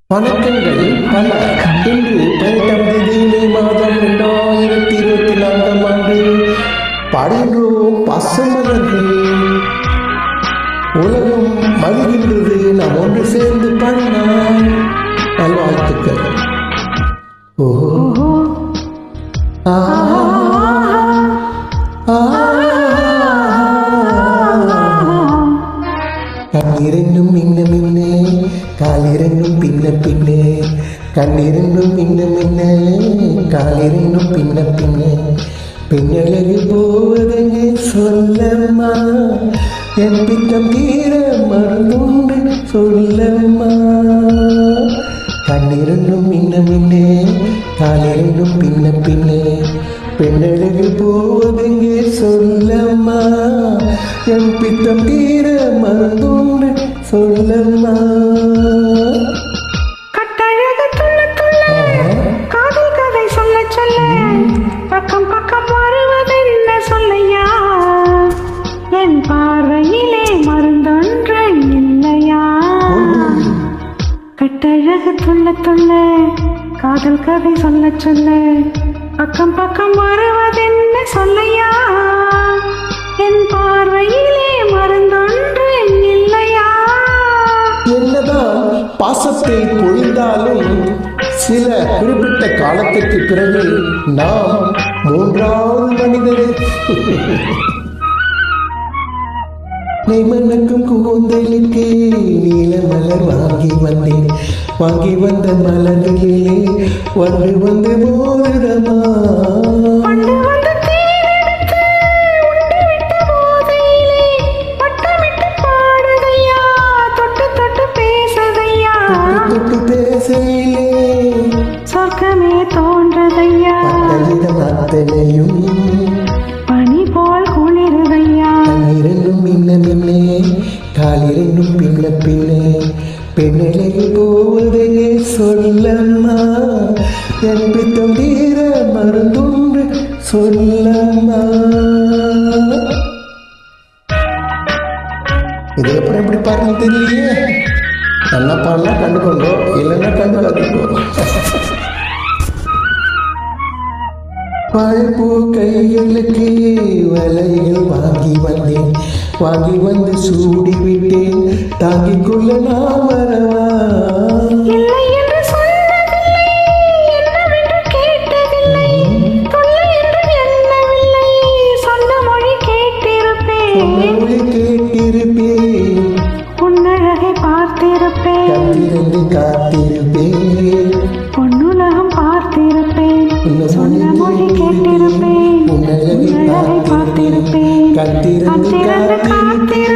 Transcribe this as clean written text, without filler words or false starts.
வணக்கங்கள் பல. இன்று 18 மாதம் 2024 ஆண்டு பாடுகின்றோம் பாசமலர்கள். உலகம் மகிழ்கின்றது, நாம் ஒன்று சேர்ந்து பாடினால் நல்வாழ்த்துக்கள். ஓஹோ கண்ணிரண்டும் மின்ன மின்னே, காலிரண்டும் பின்ன பின்னே, கண்ணிரண்டும் மின்ன மின்னே, காலிரண்டும் பின்ன பின்னே, பின்னழகு போவதெங்கே சொல்லம்மா, என் பித்தம் தீர மருந்துண்டு சொல்லம்மா. கண்ணிரண்டும் மின்ன மின்னே, காலிரண்டும் பின்ன பின்னே, பெண்ணழகு போவதெங்கே சொல்லம்மா, என் பித்தம் தீர மருந்துண்டு சொல்லம்மா. கட்டழகு துள்ள துள்ள காதல் கதை சொல்ல சொல்ல பக்கம் பக்கம் வருவதென்ன சொல்லையா, என் பார்வையிலே மருந்தொன்று இல்லையா. கட்டழகு துள்ள துள்ள காதல் கதை சொல்ல சொல்ல பக்கம் பக்கம் வருவதென்ன சொல்லையா, என் பார்வையிலே மருந்தொன்று இல்லையா. என்னதான் பாசத்தை பொழிந்தாலும் சில குறிப்பிட்ட காலத்திற்கு பிறகு நாம் மூன்றாவது மனிதரே. நெய்மனுக்கும் கூந்தலுக்கு நீல மலர் வாங்கி வந்தேன், வாங்கி வந்த மலரிலே வந்து வந்து மோதிரமா. சொர்க்கமே தோன்றதையா, அத்தனையும் பனி போல் குளிரதையா. கண்ணிரண்டும் மின்ன மின்னே, காலிரண்டும் பின்ன பின்னே, பெண்ணழகு போவதே சொல்லம்மா, என் பித்தம் தீர மருந்துண்டு சொல்லம்மா. இது எப்படி பாருங்க தெரியலையே. நல்லா பாடலாம் கண்டுகொண்டோ, இல்லைன்னா கண்டுக்காதீங்கோ. பழப்பூ கைகளுக்கு வலைகள் வாங்கி வந்தேன், வாங்கி வந்து சூடி விட்டேன், தாங்கிக் கொள்ள நான் வரவா. இல்லை என்று சொன்னதில்லை, என்னவென்று கேட்டதில்லை, தொல்லை என்று எண்ணவில்லை, சொன்ன மொழி கேட்டிருப்பேன், மொழி கேட்டிருப்பேன், உன்னழகை பார்த்திருப்பேன், கத்திருந்து காத்திருப்பேன், பொன்னுலகம் பார்த்திருப்பேன், சொன்ன மொழி கேட்டிருப்பேன், உன்னழகை பார்த்திருப்பேன், கத்திருந்து காத்திருப்பேன்.